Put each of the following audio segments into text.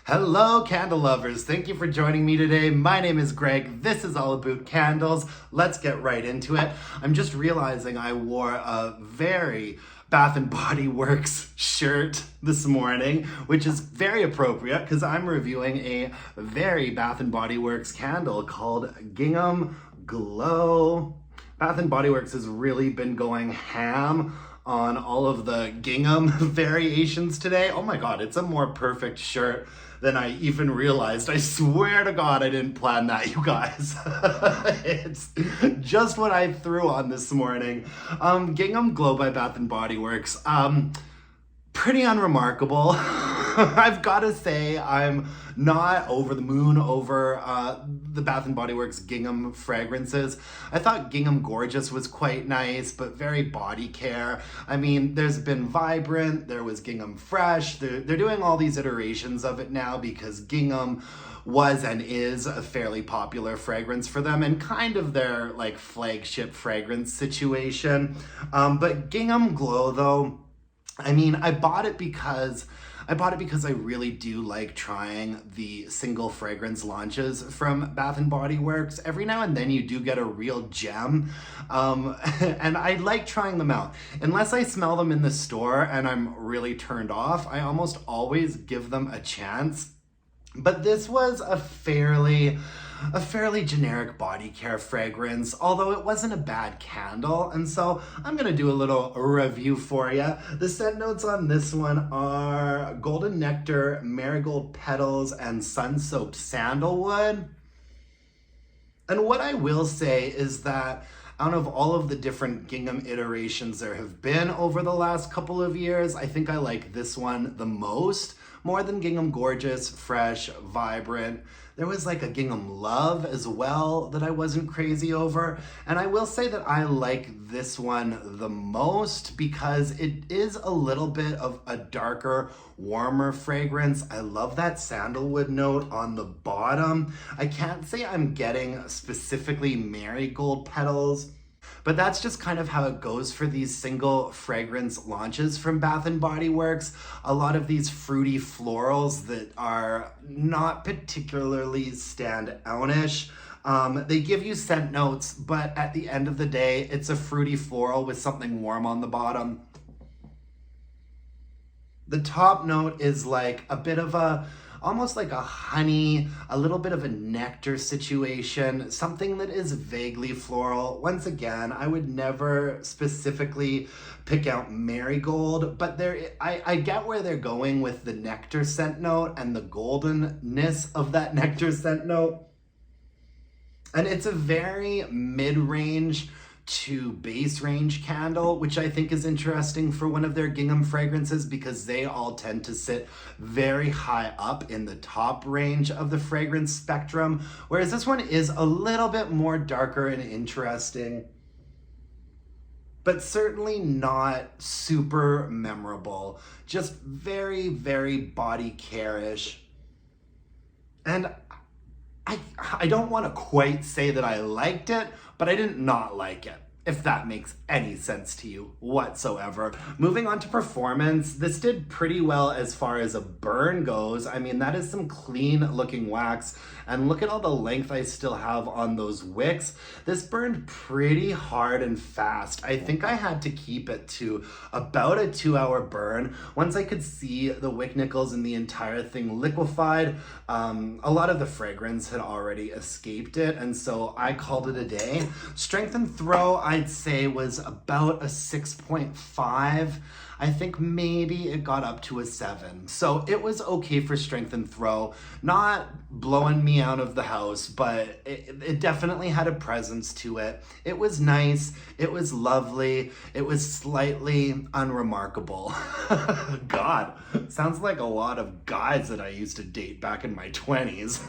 Hello, candle lovers. Thank you for joining me today. My name is Greg. This is all about candles. Let's get right into it. I'm just realizing I wore a very Bath and Body Works shirt this morning, which is very appropriate because I'm reviewing a very Bath and Body Works candle called Gingham Glow. Bath and Body Works has really been going ham on all of the gingham variations today. Oh my god, it's a more perfect shirt than I even realized. I swear to god I didn't plan that, you guys. It's just what I threw on this morning. Gingham Glow by Bath and Body Works. Pretty unremarkable. I've got to say I'm not over the moon over the Bath and Body Works Gingham fragrances. I thought Gingham Gorgeous was quite nice, but very body care. I mean, there's been Vibrant, there was Gingham Fresh. They're doing all these iterations of it now because Gingham was and is a fairly popular fragrance for them and kind of their like flagship fragrance situation. But Gingham Glow though, I mean, I bought it because I really do like trying the single fragrance launches from Bath and Body Works. Every now and then you do get a real gem, and I like trying them out. Unless I smell them in the store and I'm really turned off, I almost always give them a chance. But this was a fairly generic body care fragrance, although it wasn't a bad candle, and so I'm gonna do a little review for you. The scent notes on this one are golden nectar, marigold petals, and sun-soaked sandalwood. And what I will say is that out of all of the different Gingham iterations there have been over the last couple of years, I think I like this one the most, more than Gingham Gorgeous, Fresh, Vibrant. There was like a Gingham Love as well that I wasn't crazy over. And I will say that I like this one the most because it is a little bit of a darker, warmer fragrance. I love that sandalwood note on the bottom. I can't say I'm getting specifically marigold petals, but that's just kind of how it goes for these single fragrance launches from Bath and Body Works. A lot of these fruity florals that are not particularly stand-out-ish. They give you scent notes, but at the end of the day, it's a fruity floral with something warm on the bottom. The top note is like a bit of almost like a honey, a little bit of a nectar situation, something that is vaguely floral. Once again, I would never specifically pick out marigold, but I get where they're going with the nectar scent note and the goldenness of that nectar scent note. And it's a very mid-range to base range candle, which I think is interesting for one of their Gingham fragrances because they all tend to sit very high up in the top range of the fragrance spectrum, whereas this one is a little bit more darker and interesting, but certainly not super memorable, just very, very body care-ish. And I don't want to quite say that I liked it, but I didn't not like it, if that makes any sense to you whatsoever. Moving on to performance, this did pretty well as far as a burn goes. I mean, that is some clean looking wax, and look at all the length I still have on those wicks. This burned pretty hard and fast. I think I had to keep it to about a 2-hour burn. Once I could see the wick nickels and the entire thing liquefied, a lot of the fragrance had already escaped it, and so I called it a day. Strength and throw, I'd say, was about a 6.5. I think maybe it got up to a 7. So it was okay for strength and throw. Not blowing me out of the house, but it definitely had a presence to it. It was nice. It was lovely. It was slightly unremarkable. God, sounds like a lot of guys that I used to date back in my 20s.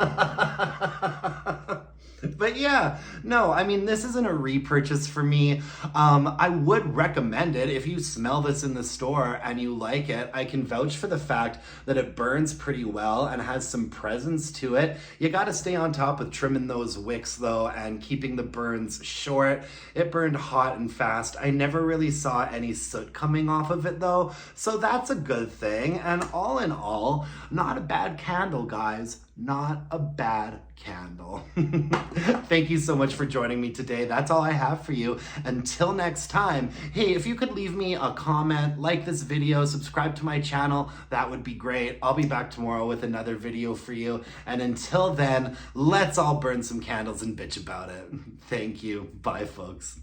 But yeah, no, I mean, this isn't a repurchase for me. I would recommend it if you smell this in the store and you like it. I can vouch for the fact that it burns pretty well and has some presence to it. You gotta stay on top with trimming those wicks though and keeping the burns short. It burned hot and fast. I never really saw any soot coming off of it though, so that's a good thing. And all in all, not a bad candle, guys. Not a bad candle. Thank you so much for joining me today. That's all I have for you. Until next time, hey, if you could leave me a comment, like this video, subscribe to my channel, that would be great. I'll be back tomorrow with another video for you. And until then, let's all burn some candles and bitch about it. Thank you. Bye, folks.